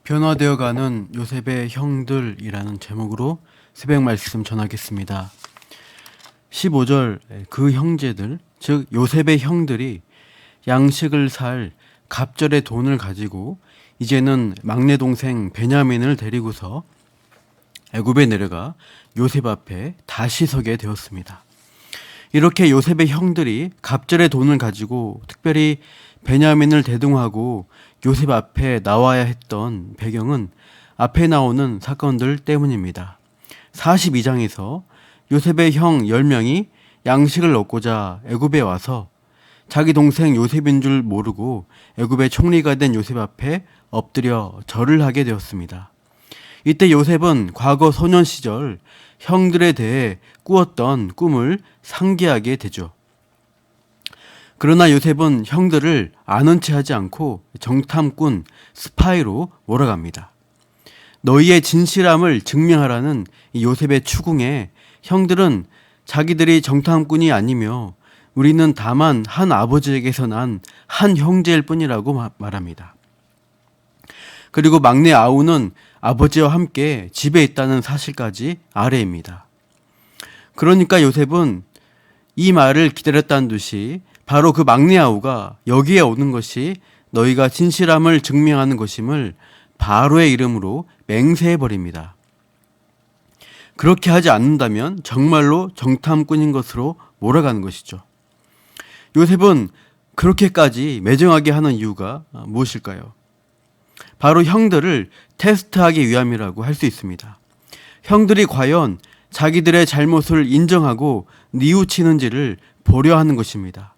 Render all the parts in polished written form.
변화되어가는 요셉의 형들이라는 제목으로 새벽 말씀 전하겠습니다. 15절 그 형제들, 즉 요셉의 형들이 양식을 살 갑절의 돈을 가지고 이제는 막내 동생 베냐민을 데리고서 애굽에 내려가 요셉 앞에 다시 서게 되었습니다. 이렇게 요셉의 형들이 갑절의 돈을 가지고 특별히 베냐민을 대동하고 요셉 앞에 나와야 했던 배경은 앞에 나오는 사건들 때문입니다. 42장에서 요셉의 형 10명이 양식을 얻고자 애굽에 와서 자기 동생 요셉인 줄 모르고 애굽의 총리가 된 요셉 앞에 엎드려 절을 하게 되었습니다. 이때 요셉은 과거 소년 시절 형들에 대해 꾸었던 꿈을 상기하게 되죠. 그러나 요셉은 형들을 아는 체 하지 않고 정탐꾼 스파이로 몰아갑니다. 너희의 진실함을 증명하라는 요셉의 추궁에 형들은 자기들이 정탐꾼이 아니며 우리는 다만 한 아버지에게서 난 한 형제일 뿐이라고 말합니다. 그리고 막내 아우는 아버지와 함께 집에 있다는 사실까지 아뢰입니다. 그러니까 요셉은 이 말을 기다렸다는 듯이 바로 그 막내 아우가 여기에 오는 것이 너희가 진실함을 증명하는 것임을 바로의 이름으로 맹세해버립니다. 그렇게 하지 않는다면 정말로 정탐꾼인 것으로 몰아가는 것이죠. 요셉은 그렇게까지 매정하게 하는 이유가 무엇일까요? 바로 형들을 테스트하기 위함이라고 할 수 있습니다. 형들이 과연 자기들의 잘못을 인정하고 뉘우치는지를 보려 하는 것입니다.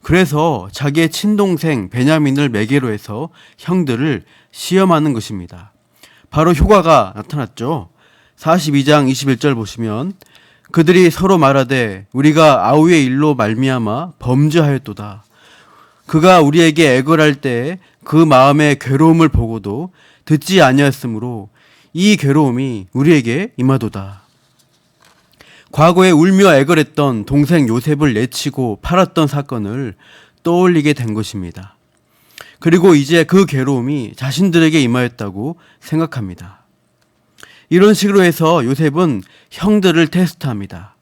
그래서 자기의 친동생 베냐민을 매개로 해서 형들을 시험하는 것입니다. 바로 효과가 나타났죠. 42장 21절 보시면 그들이 서로 말하되 우리가 아우의 일로 말미암아 범죄하였도다. 그가 우리에게 애걸할 때에 그 마음의 괴로움을 보고도 듣지 아니하였으므로 이 괴로움이 우리에게 임하도다. 과거에 울며 애걸했던 동생 요셉을 내치고 팔았던 사건을 떠올리게 된 것입니다. 그리고 이제 그 괴로움이 자신들에게 임하였다고 생각합니다. 이런 식으로 해서 요셉은 형들을 테스트합니다.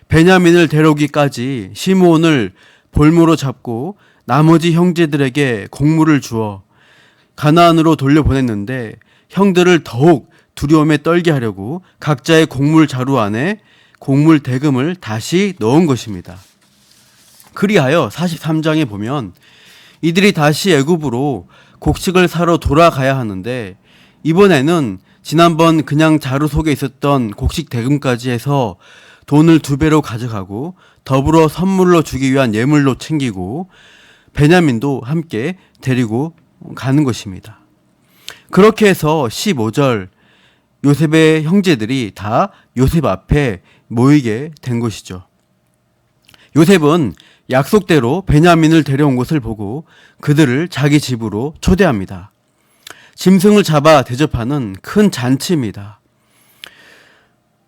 베냐민을 데려오기까지 시므온을 볼모로 잡고 나머지 형제들에게 곡물을 주어 가나안으로 돌려보냈는데 형들을 더욱 두려움에 떨게 하려고 각자의 곡물 자루 안에 곡물 대금을 다시 넣은 것입니다. 그리하여 43장에 보면 이들이 다시 애굽으로 곡식을 사러 돌아가야 하는데 이번에는 지난번 그냥 자루 속에 있었던 곡식 대금까지 해서 돈을 2배로 가져가고 더불어 선물로 주기 위한 예물로 챙기고 베냐민도 함께 데리고 가는 것입니다. 그렇게 해서 15절 요셉의 형제들이 다 요셉 앞에 모이게 된 것이죠. 요셉은 약속대로 베냐민을 데려온 것을 보고 그들을 자기 집으로 초대합니다. 짐승을 잡아 대접하는 큰 잔치입니다.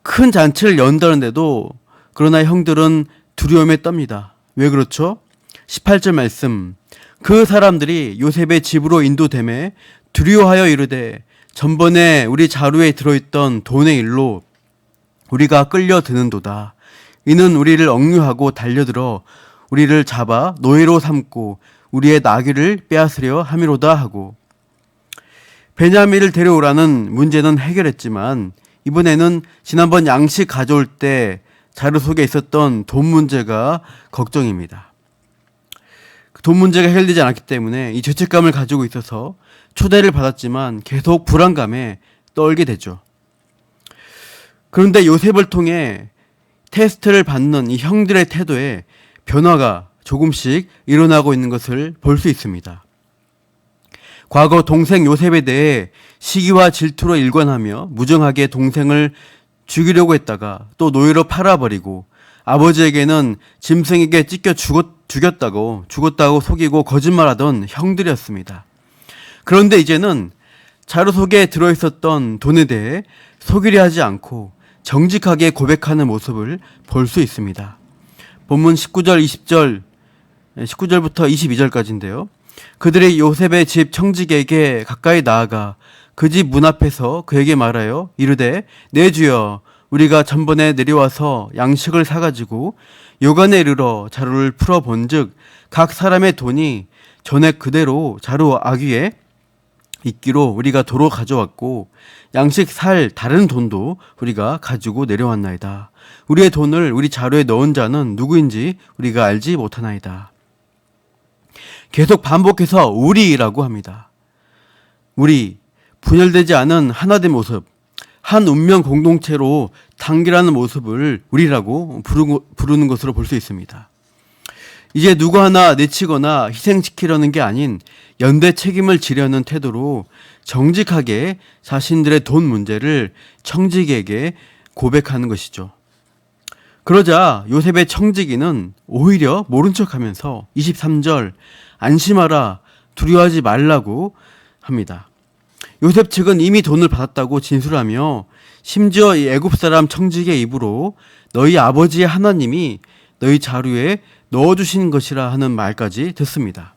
큰 잔치를 연다는데도 그러나 형들은 두려움에 떱니다. 왜 그렇죠? 18절 말씀 그 사람들이 요셉의 집으로 인도되매 두려워하여 이르되 전번에 우리 자루에 들어있던 돈의 일로 우리가 끌려드는도다. 이는 우리를 억류하고 달려들어 우리를 잡아 노예로 삼고 우리의 나귀를 빼앗으려 함이로다 하고 베냐민을 데려오라는 문제는 해결했지만 이번에는 지난번 양식 가져올 때 자루 속에 있었던 돈 문제가 걱정입니다. 돈 문제가 해결되지 않았기 때문에 이 죄책감을 가지고 있어서 초대를 받았지만 계속 불안감에 떨게 되죠. 그런데 요셉을 통해 테스트를 받는 이 형들의 태도에 변화가 조금씩 일어나고 있는 것을 볼 수 있습니다. 과거 동생 요셉에 대해 시기와 질투로 일관하며 무정하게 동생을 죽이려고 했다가 또 노예로 팔아버리고 아버지에게는 짐승에게 찢겨 죽었다고 속이고 거짓말하던 형들이었습니다. 그런데 이제는 자루 속에 들어있었던 돈에 대해 속이려 하지 않고 정직하게 고백하는 모습을 볼 수 있습니다. 본문 19절부터 22절까지인데요. 그들이 요셉의 집 청지기에게 가까이 나아가 그 집 문 앞에서 그에게 말하여 이르되 내 주여 우리가 전번에 내려와서 양식을 사가지고 요간에 이르러 자루를 풀어본즉 각 사람의 돈이 전에 그대로 자루 아귀에 있기로 우리가 도로 가져왔고 양식 살 다른 돈도 우리가 가지고 내려왔나이다. 우리의 돈을 우리 자루에 넣은 자는 누구인지 우리가 알지 못하나이다. 계속 반복해서 우리라고 합니다. 우리, 분열되지 않은 하나된 모습, 한 운명 공동체로 단결하는 모습을 우리라고 부르는 것으로 볼 수 있습니다. 이제 누구 하나 내치거나 희생시키려는 게 아닌 연대 책임을 지려는 태도로 정직하게 자신들의 돈 문제를 청지기에게 고백하는 것이죠. 그러자 요셉의 청지기는 오히려 모른 척하면서 23절 안심하라 두려워하지 말라고 합니다. 요셉 측은 이미 돈을 받았다고 진술하며 심지어 이 애굽 사람 청지기의 입으로 너희 아버지의 하나님이 너희 자루에 넣어주신 것이라 하는 말까지 듣습니다.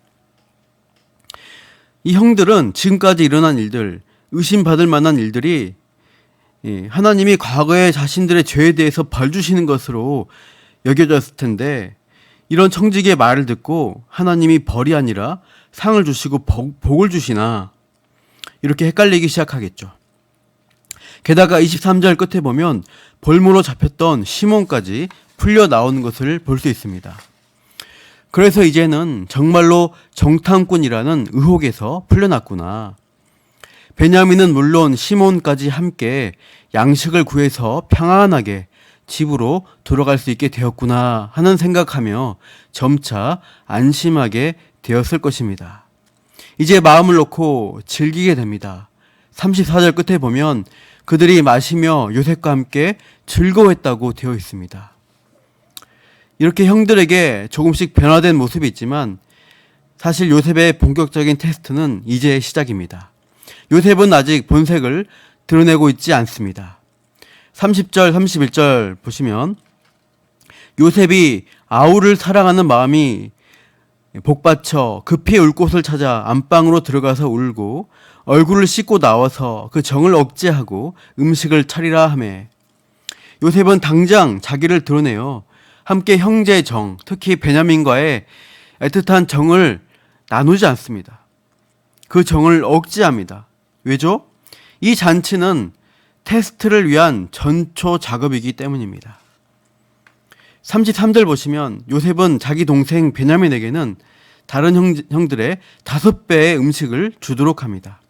이 형들은 지금까지 일어난 일들, 의심받을 만한 일들이 하나님이 과거에 자신들의 죄에 대해서 벌 주시는 것으로 여겨졌을 텐데 이런 청지기의 말을 듣고 하나님이 벌이 아니라 상을 주시고 복을 주시나 이렇게 헷갈리기 시작하겠죠. 게다가 23절 끝에 보면 볼모로 잡혔던 시몬까지 풀려 나오는 것을 볼 수 있습니다. 그래서 이제는 정말로 정탐꾼이라는 의혹에서 풀려났구나. 베냐민은 물론 시몬까지 함께 양식을 구해서 평안하게 집으로 돌아갈 수 있게 되었구나 하는 생각하며 점차 안심하게 되었을 것입니다. 이제 마음을 놓고 즐기게 됩니다. 34절 끝에 보면 그들이 마시며 요셉과 함께 즐거워했다고 되어 있습니다. 이렇게 형들에게 조금씩 변화된 모습이 있지만 사실 요셉의 본격적인 테스트는 이제 시작입니다. 요셉은 아직 본색을 드러내고 있지 않습니다. 30절, 31절 보시면 요셉이 아우를 사랑하는 마음이 복받쳐 급히 울 곳을 찾아 안방으로 들어가서 울고 얼굴을 씻고 나와서 그 정을 억제하고 음식을 차리라 하매 요셉은 당장 자기를 드러내어 함께 형제의 정, 특히 베냐민과의 애틋한 정을 나누지 않습니다. 그 정을 억제합니다. 왜죠? 이 잔치는 테스트를 위한 전초 작업이기 때문입니다. 33절 보시면 요셉은 자기 동생 베냐민에게는 다른 형들의 5배의 음식을 주도록 합니다.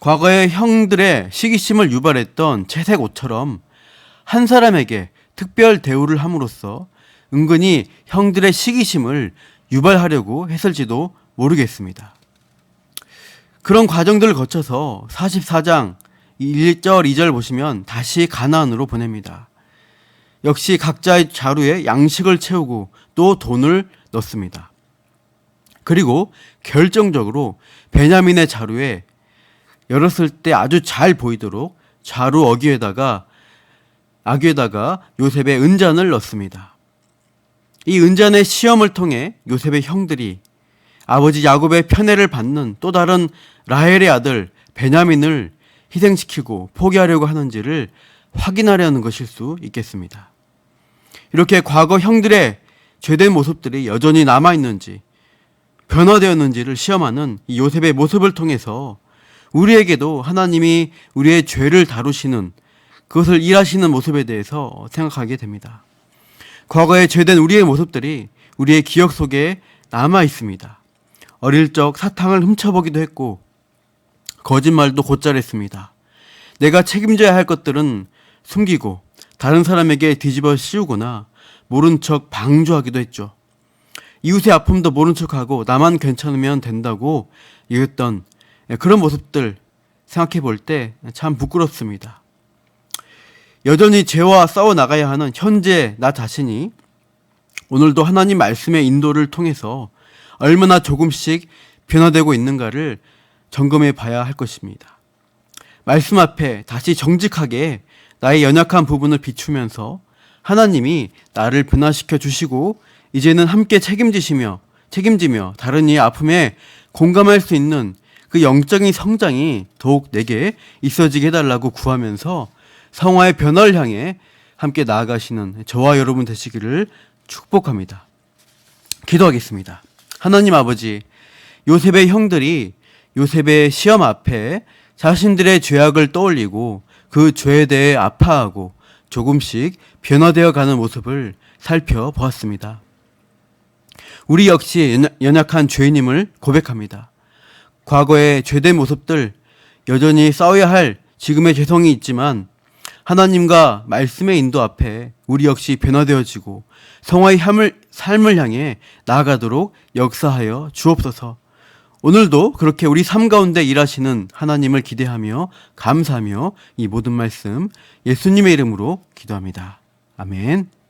과거에 형들의 시기심을 유발했던 채색 옷처럼 한 사람에게 특별 대우를 함으로써 은근히 형들의 시기심을 유발하려고 했을지도 모르겠습니다. 그런 과정들을 거쳐서 44장 1절 2절 보시면 다시 가나안으로 보냅니다. 역시 각자의 자루에 양식을 채우고 또 돈을 넣습니다. 그리고 결정적으로 베냐민의 자루에 열었을 때 아주 잘 보이도록 자루 아귀에다가 요셉의 은잔을 넣습니다. 이 은잔의 시험을 통해 요셉의 형들이 아버지 야곱의 편애를 받는 또 다른 라헬의 아들 베냐민을 희생시키고 포기하려고 하는지를 확인하려는 것일 수 있겠습니다. 이렇게 과거 형들의 죄된 모습들이 여전히 남아있는지 변화되었는지를 시험하는 이 요셉의 모습을 통해서 우리에게도 하나님이 우리의 죄를 다루시는 그것을 일하시는 모습에 대해서 생각하게 됩니다. 과거의 죄된 우리의 모습들이 우리의 기억 속에 남아 있습니다. 어릴 적 사탕을 훔쳐보기도 했고 거짓말도 곧잘 했습니다. 내가 책임져야 할 것들은 숨기고 다른 사람에게 뒤집어 씌우거나 모른 척 방조하기도 했죠. 이웃의 아픔도 모른 척하고 나만 괜찮으면 된다고 여겼던 그런 모습들 생각해 볼 때 참 부끄럽습니다. 여전히 죄와 싸워 나가야 하는 현재 나 자신이 오늘도 하나님 말씀의 인도를 통해서 얼마나 조금씩 변화되고 있는가를 점검해 봐야 할 것입니다. 말씀 앞에 다시 정직하게 나의 연약한 부분을 비추면서 하나님이 나를 변화시켜 주시고 이제는 함께 책임지시며 책임지며 다른 이의 아픔에 공감할 수 있는 그 영적인 성장이 더욱 내게 있어지게 해달라고 구하면서 성화의 변화를 향해 함께 나아가시는 저와 여러분 되시기를 축복합니다. 기도하겠습니다. 하나님 아버지, 요셉의 형들이 요셉의 시험 앞에 자신들의 죄악을 떠올리고 그 죄에 대해 아파하고 조금씩 변화되어 가는 모습을 살펴보았습니다. 우리 역시 연약한 죄인임을 고백합니다. 과거의 죄된 모습들, 여전히 싸워야 할 지금의 죄성이 있지만 하나님과 말씀의 인도 앞에 우리 역시 변화되어지고 성화의 삶을 향해 나아가도록 역사하여 주옵소서. 오늘도 그렇게 우리 삶 가운데 일하시는 하나님을 기대하며 감사하며 이 모든 말씀 예수님의 이름으로 기도합니다. 아멘.